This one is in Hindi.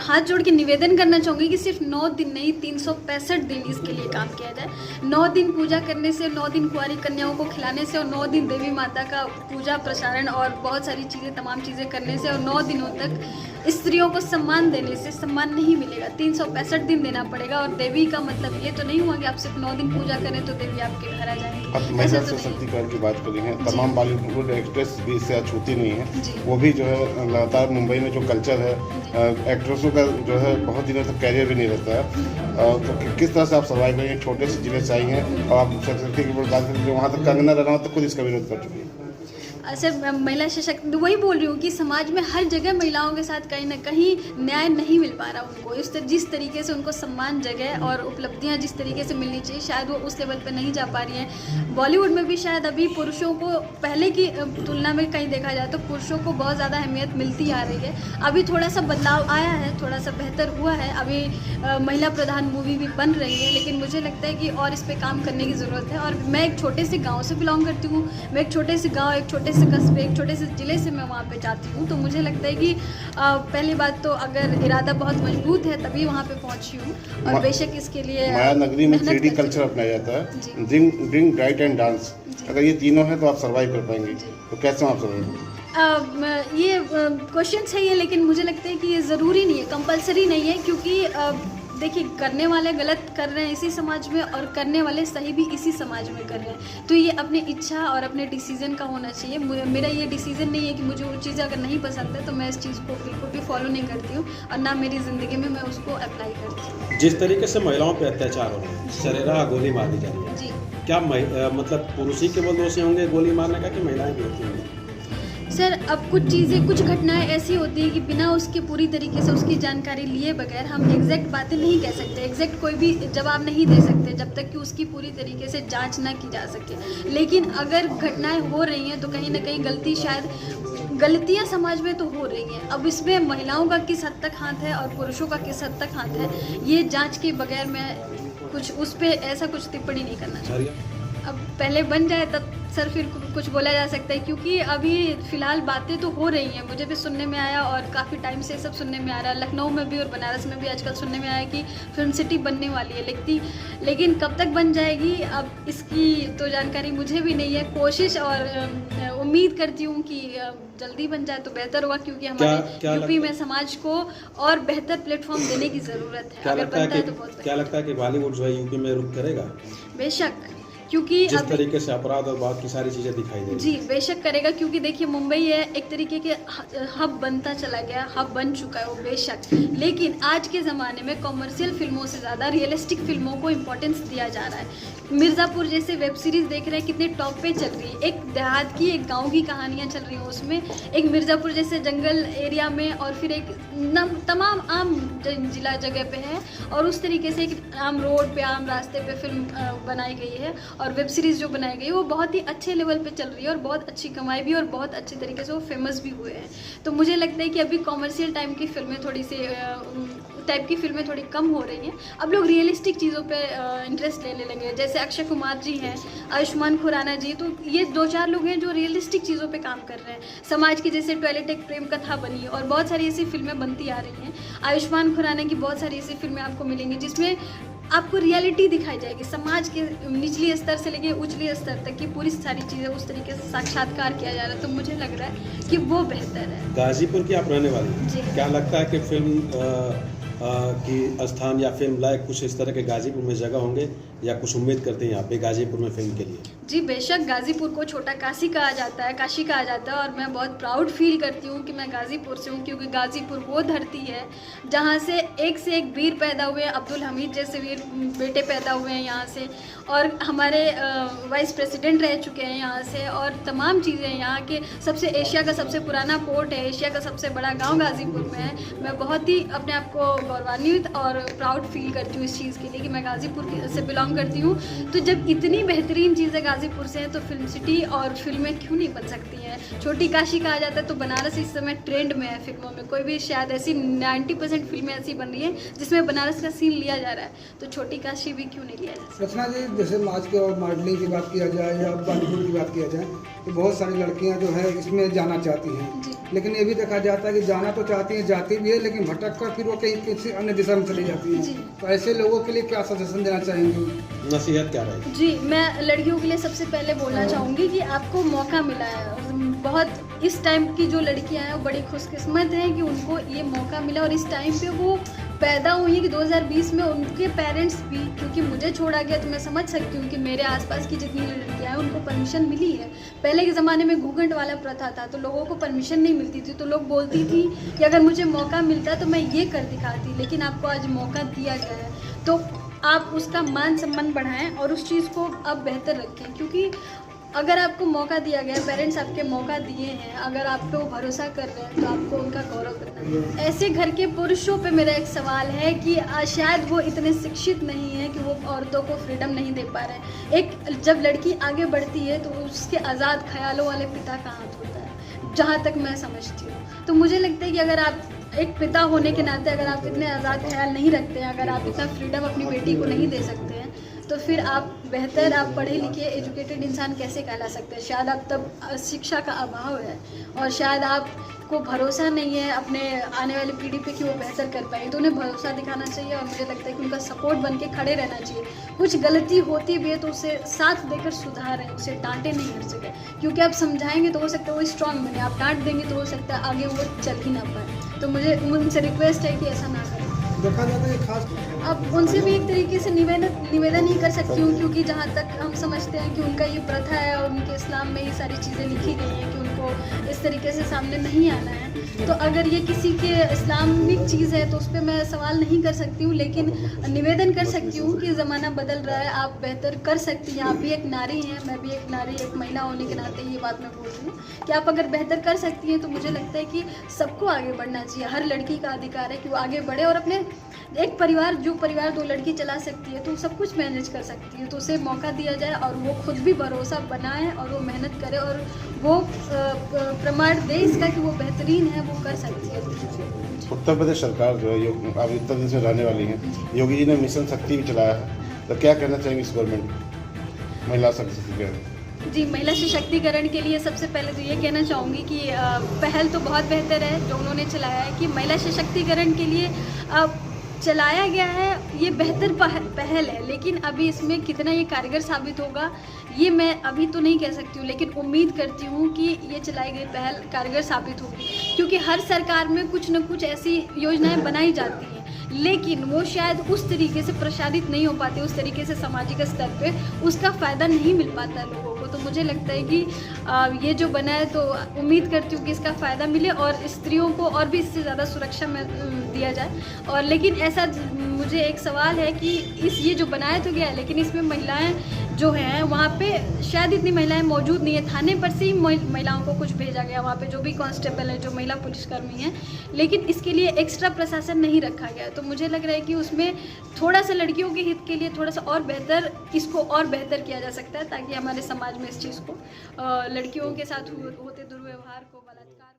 हाथ जोड़ के निवेदन करना चाहूँगी कि सिर्फ 9 दिन नहीं 365 दिन इसके लिए काम किया जाए। 9 दिन पूजा करने से, 9 दिन कुंवारी कन्याओं को खिलाने से और 9 दिन देवी माता का पूजा प्रसारण और बहुत सारी चीज़ें, तमाम चीज़ें करने से और 9 दिनों तक स्त्रियों को सम्मान देने से सम्मान नहीं मिलेगा। 365 दिन देना पड़ेगा। और देवी का मतलब ये तो नहीं हुआ कि आप सिर्फ 9 दिन पूजा करें तो देवी आपके घर आ जाएंगी। अब महिला सशक्तिकरण की बात करी है, तमाम बॉलीवुड एक्ट्रेस भी इससे अछूती नहीं है। वो भी जो है लगातार मुंबई में जो कल्चर है, एक्ट्रेसों का जो है बहुत दिनों तक कैरियर भी नहीं रहता है। तो किस तरह से आप सर्वाइव करेंगे? छोटे से जिले से आई हैं और आप सशक्तिकरण की बात करें, वहाँ तक कंगना रनावत तक खुद इसका विरोध कर चुकी है। सर, महिला सशक्त, वही बोल रही हूँ कि समाज में हर जगह महिलाओं के साथ कहीं ना कहीं न्याय नहीं मिल पा रहा उनको। जिस तरीके से उनको सम्मान, जगह और उपलब्धियाँ जिस तरीके से मिलनी चाहिए, शायद वो उस लेवल पे नहीं जा पा रही हैं। बॉलीवुड में भी शायद अभी पुरुषों को पहले की तुलना में कहीं देखा जाए तो पुरुषों को बहुत ज़्यादा अहमियत मिलती आ रही है। अभी थोड़ा सा बदलाव आया है, थोड़ा सा बेहतर हुआ है। अभी महिला प्रधान मूवी भी बन रही है, लेकिन मुझे लगता है कि और इस पर काम करने की ज़रूरत है। और मैं एक छोटे से गाँव से बिलोंग करती हूँ। मैं एक छोटे से गाँव, एक छोटे से कस्बे, एक छोटे से ज़िले से मैं वहाँ पे जाती हूँ। तो मुझे लगता है कि पहली बात तो अगर इरादा बहुत मजबूत है तभी वहाँ पे पहुँची हूँ। और बेशक इसके लिए माया नगरी में 3D कल्चर अपनाया जाता है, ड्रिंक, डाइट एंड डांस। अगर ये तीनों हैं तो आप सर्वाइव कर पाएंगे, तो कैसे आप सर्वाइव? ये क्वेश्चन सही है, लेकिन मुझे लगता है कि ये ज़रूरी नहीं है, कंपलसरी नहीं है। क्योंकि देखिए, करने वाले गलत कर रहे हैं इसी समाज में और करने वाले सही भी इसी समाज में कर रहे हैं। तो ये अपनी इच्छा और अपने डिसीजन का होना चाहिए। मेरा ये डिसीजन नहीं है कि मुझे वो चीज़ अगर नहीं पसंद है तो मैं इस चीज़ को बिल्कुल भी फॉलो नहीं करती हूँ और ना मेरी ज़िंदगी में मैं उसको अप्लाई करती हूँ। जिस तरीके से महिलाओं पर अत्याचार हो रहे हैं, सरेराह गोली मार दी जा रही है, जी, क्या मतलब पुरुष ही केवल दोषी होंगे गोली मारने का, कि महिलाएं भी होती होंगी? सर, अब कुछ चीज़ें, कुछ घटनाएं ऐसी होती हैं कि बिना उसके पूरी तरीके से उसकी जानकारी लिए बगैर हम एग्जैक्ट बातें नहीं कह सकते, एग्जैक्ट कोई भी जवाब नहीं दे सकते जब तक कि उसकी पूरी तरीके से जांच ना की जा सके। लेकिन अगर घटनाएं हो रही हैं तो कहीं ना कहीं गलती, शायद गलतियां समाज में तो हो रही हैं। अब इसमें महिलाओं का किस हद तक हाथ है और पुरुषों का किस हद तक हाथ है, ये जाँच के बगैर मैं कुछ उस पर ऐसा कुछ टिप्पणी नहीं करना चाहती। अब पहले बन जाए तब सर फिर कुछ बोला जा सकता है, क्योंकि अभी फ़िलहाल बातें तो हो रही हैं। मुझे भी सुनने में आया और काफ़ी टाइम से सब सुनने में आ रहा है, लखनऊ में भी और बनारस में भी आजकल सुनने में आया कि फिल्म सिटी बनने वाली है। लेकिन कब तक बन जाएगी, अब इसकी तो जानकारी मुझे भी नहीं है। कोशिश और उम्मीद करती हूँ कि जल्दी बन जाए तो बेहतर हुआ, क्योंकि हमारे यूपी में समाज को और बेहतर प्लेटफॉर्म देने की ज़रूरत है। अगर बनता है तो बहुत। क्या लगता है कि बॉलीवुड जो है यूपी में रुक करेगा? बेशक, क्योंकि जिस तरीके से अपराध और बात की सारी चीज़ें दिखाई दे रही जी, बेशक करेगा। क्योंकि देखिए, मुंबई है एक तरीके के हब बनता चला गया, हब बन चुका है वो, बेशक। लेकिन आज के ज़माने में कॉमर्शियल फिल्मों से ज़्यादा रियलिस्टिक फिल्मों को इम्पोर्टेंस दिया जा रहा है। मिर्ज़ापुर जैसे वेब सीरीज़ देख रहे हैं, कितने टॉप पे चल रही है। एक देहात की, एक गाँव की कहानियाँ चल रही हैं उसमें, एक मिर्ज़ापुर जैसे जंगल एरिया में, और फिर एक तमाम आम जिला जगह पे है, और उस तरीके से एक आम रोड पे, आम रास्ते पे फिल्म बनाई गई है। और वेब सीरीज़ जो बनाई गई है वो बहुत ही अच्छे लेवल पे चल रही है और बहुत अच्छी कमाई भी, और बहुत अच्छे तरीके से वो फेमस भी हुए हैं। तो मुझे लगता है कि अभी कॉमर्शियल टाइम की फिल्में थोड़ी कम हो रही हैं। अब लोग रियलिस्टिक चीज़ों पे इंटरेस्ट लेने लगे हैं। जैसे अक्षय कुमार जी हैं, आयुष्मान खुराना जी, तो ये 2-4 लोग हैं जो रियलिस्टिक चीज़ों पे काम कर रहे हैं। समाज की जैसे टॉयलेट एक प्रेम कथा बनी, और बहुत सारी ऐसी फिल्में बनती आ रही हैं। आयुष्मान खुराना की बहुत सारी ऐसी फिल्में आपको मिलेंगी जिसमें आपको रियलिटी दिखाई जाएगी, समाज के निचली स्तर से लेके उचली स्तर तक की पूरी सारी चीज़ें उस तरीके से साक्षात्कार किया जा रहा है। तो मुझे लग रहा है कि वो बेहतर है। गाजीपुर की आप रहने वाली जी, क्या लगता है कि फिल्म की स्थान या फिल्म लायक कुछ इस तरह के गाजीपुर में जगह होंगे, या कुछ उम्मीद करते हैं यहाँ पे गाजीपुर में फिल्म के लिए? जी, बेशक। गाजीपुर को छोटा काशी कहा जाता है, काशी कहा जाता है, और मैं बहुत प्राउड फील करती हूँ कि मैं गाजीपुर से हूँ, क्योंकि गाजीपुर वो धरती है जहाँ से एक वीर पैदा हुए हैं। अब्दुल हमीद जैसे वीर बेटे पैदा हुए हैं यहाँ से, और हमारे वाइस प्रेसिडेंट रह चुके हैं यहाँ से, और तमाम चीज़ें यहाँ के एशिया का सबसे पुराना पोर्ट है, एशिया का सबसे बड़ा गाँव गाजीपुर में है। मैं बहुत ही अपने आप को गौरवान्वित और प्राउड फील करती हूँ इस चीज़ के लिए कि मैं गाजीपुर से बिलोंग करती हूँ। तो जब इतनी बेहतरीन चीज़ें गाजीपुर से हैं तो फिल्म सिटी और फिल्में क्यों नहीं बन सकती हैं। छोटी काशी कहा जाता है तो बनारस इस समय ट्रेंड में है फिल्मों में। कोई भी शायद ऐसी 90% फिल्में ऐसी बन रही हैं जिसमें बनारस का सीन लिया जा रहा है, तो छोटी काशी भी क्यों नहीं लिया जा सकता। रचना जी, जैसे आज के और मॉडलिंग की बात किया जाए या बॉलीवुड की बात किया जाए तो बहुत सारी लड़कियां जो है इसमें जाना चाहती हैं, लेकिन ये भी देखा जाता है कि जाना तो चाहती हैं, जाती भी है, लेकिन भटक कर फिर वो कहीं किसी अन्य दिशा में चली जाती है। तो ऐसे लोगों के लिए क्या सजेशन देना चाहेंगे, नसीहत क्या रहेगी? जी, मैं लड़कियों के लिए सबसे पहले बोलना चाहूँगी कि आपको मौका मिला है। बहुत इस टाइम की जो लड़कियां हैं वो बड़ी खुशकिस्मत हैं कि उनको ये मौका मिला और इस टाइम पे वो पैदा हुई है कि 2020 में उनके पेरेंट्स भी, क्योंकि मुझे छोड़ा गया तो मैं समझ सकती हूँ कि मेरे आसपास की जितनी लड़कियां हैं उनको परमिशन मिली है। पहले के ज़माने में घूंघट वाला प्रथा था तो लोगों को परमिशन नहीं मिलती थी, तो लोग बोलती थी कि अगर मुझे मौका मिलता तो मैं ये कर दिखाती, लेकिन आपको आज मौका दिया गया है तो आप उसका मान सम्मान बढ़ाएं और उस चीज़ को आप बेहतर रखें। क्योंकि अगर आपको मौका दिया गया, पेरेंट्स आपके मौका दिए हैं, अगर आप पे वो भरोसा कर रहे हैं तो आपको उनका गौरव करना है। ऐसे घर के पुरुषों पे मेरा एक सवाल है कि शायद वो इतने शिक्षित नहीं है कि वो औरतों को फ्रीडम नहीं दे पा रहे हैं। एक जब लड़की आगे बढ़ती है तो उसके आज़ाद ख्यालों वाले पिता का हाथ होता है, जहाँ तक मैं समझती हूँ। तो मुझे लगता है कि अगर आप एक पिता होने के नाते अगर आप इतने आज़ाद ख्याल नहीं रखते हैं, अगर आप इतना फ्रीडम अपनी बेटी को नहीं दे सकते हैं, तो फिर आप बेहतर, आप पढ़े लिखे एजुकेटेड इंसान कैसे कहला सकते हैं। शायद आप तब शिक्षा का अभाव है और शायद आपको भरोसा नहीं है अपने आने वाली पीढ़ी पे कि वो बेहतर कर पाएंगे, तो उन्हें भरोसा दिखाना चाहिए और मुझे लगता है कि उनका सपोर्ट बन के खड़े रहना चाहिए। कुछ गलती होती भी है तो उसे साथ देकर सुधारें, उसे डांटे नहीं हर जगह, क्योंकि आप समझाएंगे तो हो सकता है वो स्ट्रांग बने, आप डांट देंगे तो हो सकता है आगे वो चल ही ना पाए। तो मुझे उनसे रिक्वेस्ट है कि ऐसा ना करें। देखा जाता है खास अब उनसे भी एक तरीके से निवेदन ही कर सकती हूँ, क्योंकि जहाँ तक हम समझते हैं कि उनका ये प्रथा है और उनके इस्लाम में ये सारी चीज़ें लिखी गई हैं कि उनको इस तरीके से सामने नहीं आना है। तो अगर ये किसी के इस्लामिक चीज़ है तो उस पर मैं सवाल नहीं कर सकती हूँ, लेकिन निवेदन कर सकती हूँ कि ज़माना बदल रहा है, आप बेहतर कर सकती हैं। आप भी एक नारी हैं, मैं भी एक नारी, एक महिला होने के नाते ये बात मैं बोल रही हूँ कि आप अगर बेहतर कर सकती हैं तो मुझे लगता है कि सबको आगे बढ़ना चाहिए। हर लड़की का अधिकार है कि वो आगे बढ़े और अपने एक परिवार, जो परिवार 2 लड़की चला सकती है तो सब कुछ मैनेज कर सकती है, तो उसे मौका दिया जाए और वो खुद भी भरोसा बनाए और वो मेहनत करे और वो प्रमाण दे इसका कि वो बेहतरीन है, वो कर सकती है। उत्तर प्रदेश सरकार जो है अब उत्तर प्रदेश में रहने वाली है, योगी जी ने मिशन शक्ति भी चलाया है, तो क्या कहना चाहेंगे इस गवर्नमेंट महिला सशक्तिकरण? जी, महिला सशक्तिकरण के लिए सबसे पहले तो ये कहना चाहूँगी कि पहल तो बहुत बेहतर है जो उन्होंने चलाया है कि महिला सशक्तिकरण के लिए चलाया गया है, ये बेहतर पहल है, लेकिन अभी इसमें कितना ये कारगर साबित होगा ये मैं अभी तो नहीं कह सकती हूँ, लेकिन उम्मीद करती हूँ कि ये चलाई गई पहल कारगर साबित होगी। क्योंकि हर सरकार में कुछ न कुछ ऐसी योजनाएं बनाई जाती हैं, लेकिन वो शायद उस तरीके से प्रसारित नहीं हो पाती, उस तरीके से सामाजिक स्तर पे उसका फ़ायदा नहीं मिल पाता है लोगों को। तो मुझे लगता है कि ये जो बना है तो उम्मीद करती हूँ कि इसका फ़ायदा मिले और स्त्रियों को और भी इससे ज़्यादा सुरक्षा में दिया जाए। और लेकिन ऐसा मुझे एक सवाल है कि ये जो बनाया तो गया है, लेकिन इसमें महिलाएं जो हैं वहाँ पे शायद इतनी महिलाएं मौजूद नहीं है। थाने पर से ही महिलाओं को कुछ भेजा गया, वहाँ पे जो भी कांस्टेबल है, जो महिला पुलिसकर्मी हैं, लेकिन इसके लिए एक्स्ट्रा प्रशासन नहीं रखा गया। तो मुझे लग रहा है कि उसमें थोड़ा सा लड़कियों के हित के लिए थोड़ा सा और बेहतर, इसको और बेहतर किया जा सकता है, ताकि हमारे समाज में इस चीज़ को लड़कियों के साथ होते दुर्व्यवहार को, बलात्कार